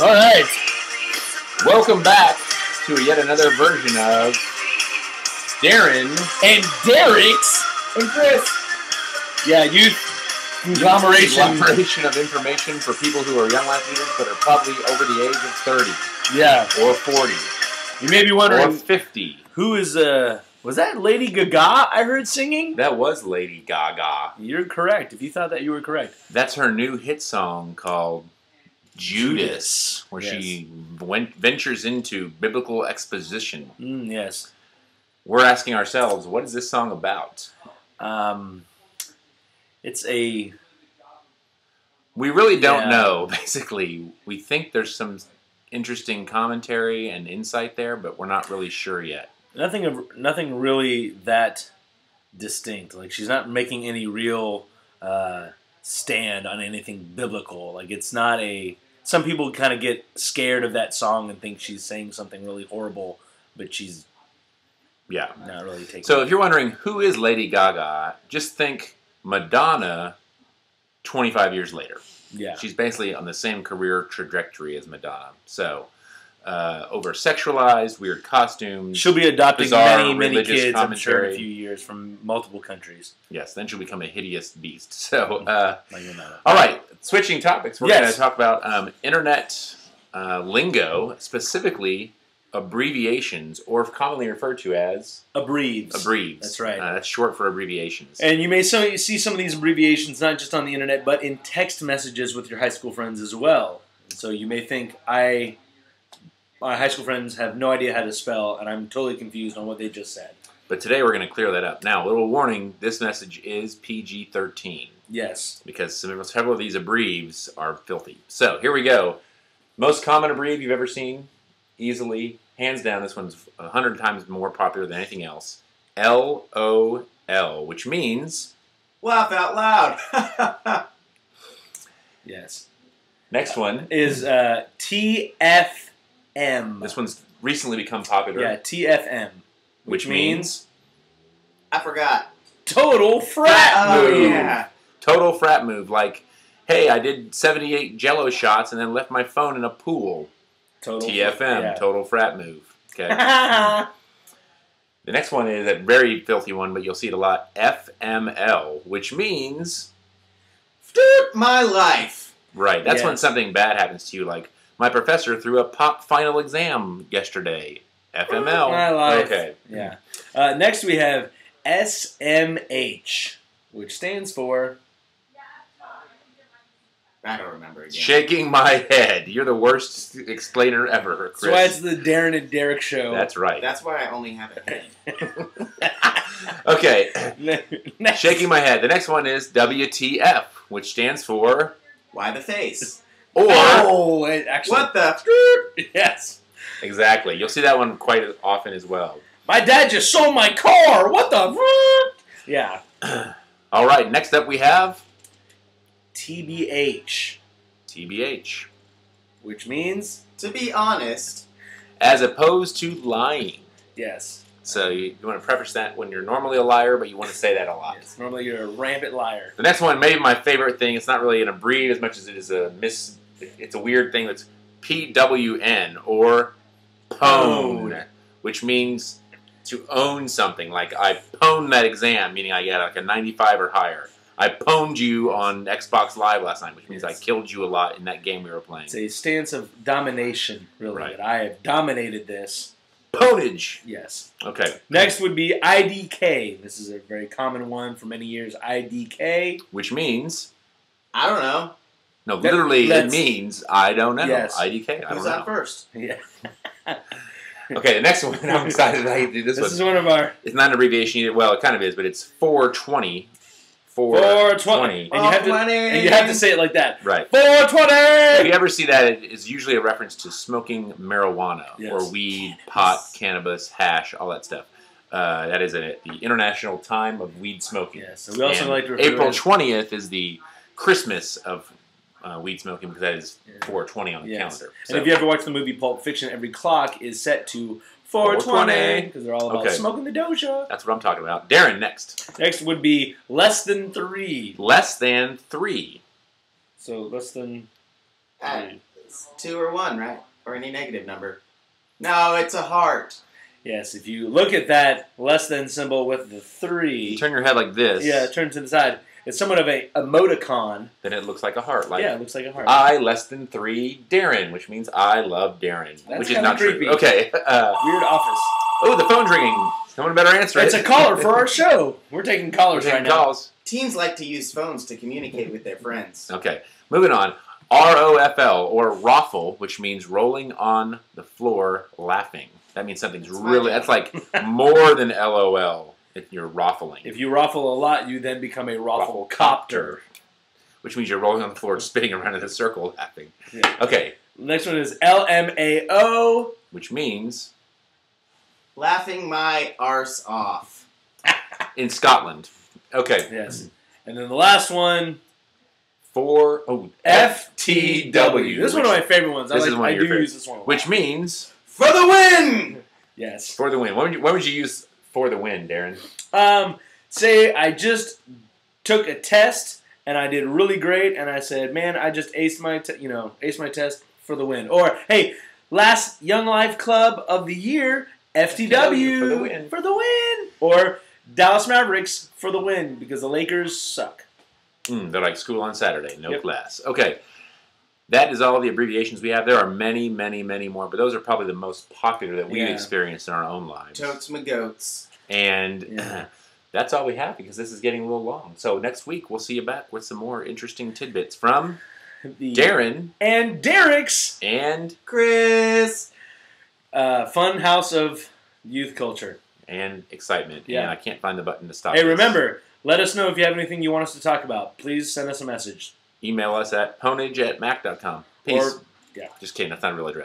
All right. Welcome back to yet another version of Darren And Derek's and Chris. Yeah, youth Conglomeration of information for people who are young life leaders but are probably over the age of 30 Yeah. or 40 You may be or wondering 50. who is was that Lady Gaga I heard singing? That was Lady Gaga. You're correct. If you thought that, you were correct. That's her new hit song called Judas, where she ventures into biblical exposition. Yes. We're asking ourselves, what is this song about? It's a... We really don't know, basically. We think there's some interesting commentary and insight there, but we're not really sure yet. Nothing really that distinct. Like, she's not making any real stand on anything biblical. Like, it's not a... Some people kind of get scared of that song and think she's saying something really horrible, but she's not really taking So if you're wondering, who is Lady Gaga, just think Madonna 25 years later. Yeah. She's basically on the same career trajectory as Madonna. So, over-sexualized, weird costumes. She'll be adopting bizarre many kids, I'm sure, in commentary. a few years from multiple countries. Yes, then she'll become a hideous beast. So, Like you know. all right, switching topics. We're going to talk about internet lingo, specifically abbreviations, or commonly referred to as... Abbreves. Abbreves. That's right. That's short for abbreviations. And you may see some of these abbreviations not just on the internet, but in text messages with your high school friends as well. And so you may think, my high school friends have no idea how to spell, and I'm totally confused on what they just said. But today we're going to clear that up. Now, a little warning, this message is PG-13. Yes. Because several of these abbreves are filthy. So, here we go. Most common abreve you've ever seen, easily, hands down, this one's 100 times more popular than anything else. LOL, which means... Laugh out loud. Yes. Next one is TFM. This one's recently become popular. Yeah, TFM. Which means... I forgot. Total frat move. Oh, yeah. Total frat move. Like, hey, I did 78 Jello shots and then left my phone in a pool. Total TFM, total frat move. Okay. The next one is a very filthy one, but you'll see it a lot. FML, which means... My life. Right. That's when something bad happens to you, like, my professor threw a pop final exam yesterday. FML. My life. Okay. Yeah. Next we have SMH, which stands for... I don't remember again. Shaking my head. You're the worst explainer ever, Chris. That's why it's the Darren and Derek show. That's right. That's why I only have a head. Okay. Next. Shaking my head. The next one is WTF, which stands for... Why the face? Or... Oh, it actually... What the... Yes. Exactly. You'll see that one quite often as well. My dad just sold my car. What the... Yeah. All right. Next up we have... TBH. TBH. Which means... To be honest... As opposed to lying. Yes. So you want to preface that when you're normally a liar, but you want to say that a lot. Yes. Normally you're a rampant liar. The next one, maybe my favorite thing, it's not really an abbrev as much as it is it's a weird thing that's PWN, or pwn, which means to own something. Like, I pwned that exam, meaning I got like a 95 or higher. I pwned you on Xbox Live last night, which means I killed you a lot in that game we were playing. It's a stance of domination, really. Right. That I have dominated this. Pwnage. Yes. Okay. Next would be IDK. This is a very common one for many years. IDK. Which means... I don't know. No, literally it means I don't know. Yes. IDK. I don't Who's know. on first? Yeah. Okay, the next one. I'm excited that I do this one. This is one of our... It's not an abbreviation either. Well, it kind of is, but it's 420. 420. And you have to say it like that. Right. 420! If you ever see that, it is usually a reference to smoking marijuana or weed, pot, cannabis, hash, all that stuff. That is the International Time of Weed Smoking. Yes. So we also like to refer April 20th is the Christmas of weed smoking, because that is 420 on the calendar. So. And if you ever watch the movie Pulp Fiction, every clock is set to 420 because they're all about smoking the doja. That's what I'm talking about. Darren, next. Next would be less than 3. Less than 3. So less than... It's 2 or 1, right? Or any negative number. No, it's a heart. Yes, if you look at that less than symbol with the 3. You turn your head like this. Yeah, turn to the side. It's somewhat of a emoticon. Then it looks like a heart. Like, yeah, it looks like a heart. I less than 3 Darren, which means I love Darren. That's which is kinda not creepy. true. Okay. Weird office. Oh, the phone's ringing. Someone better answer it. It's a caller for our show. We're taking callers We're taking right now. calls. Teens like to use phones to communicate with their friends. Okay, moving on. ROFL, or roffle, which means rolling on the floor laughing. That means something's That's my really, job. that's like more than LOL if you're roffling. If you ruffle a lot, you then become a ruffle copter. Which means you're rolling on the floor, spinning around in a circle, laughing. Yeah. Okay, Next one is LMAO. which means Laughing my arse off. in Scotland. Okay, Yes. And then the last one, FTW. This is one of my favorite ones. This is one of I your do favorites. use this one a lot. Which means For the win! Yes. for the win. What would you use for the win, Darren? Say I just took a test and I did really great, and I said, "Man, I just aced my aced my test for the win." Or, "Hey, last Young Life Club of the year, FTW for the win. For the win." Or Dallas Mavericks for the win because the Lakers suck. They're like school on Saturday, no Yep. class. Okay, that is all the abbreviations we have. There are many, many, many more, but those are probably the most popular that we've Yeah. experienced in our own lives. Totes my goats. And Yeah. that's all we have because this is getting a little long. So next week we'll see you back with some more interesting tidbits from The Darren and Derek's and Chris! fun house of youth culture. excitement. Yeah. And I can't find the button to stop. Hey, this. remember, let us know if you have anything you want us to talk about. Please send us a message. Email us at ponage@mac.com. Peace. Or, yeah. Just kidding. That's not a real address.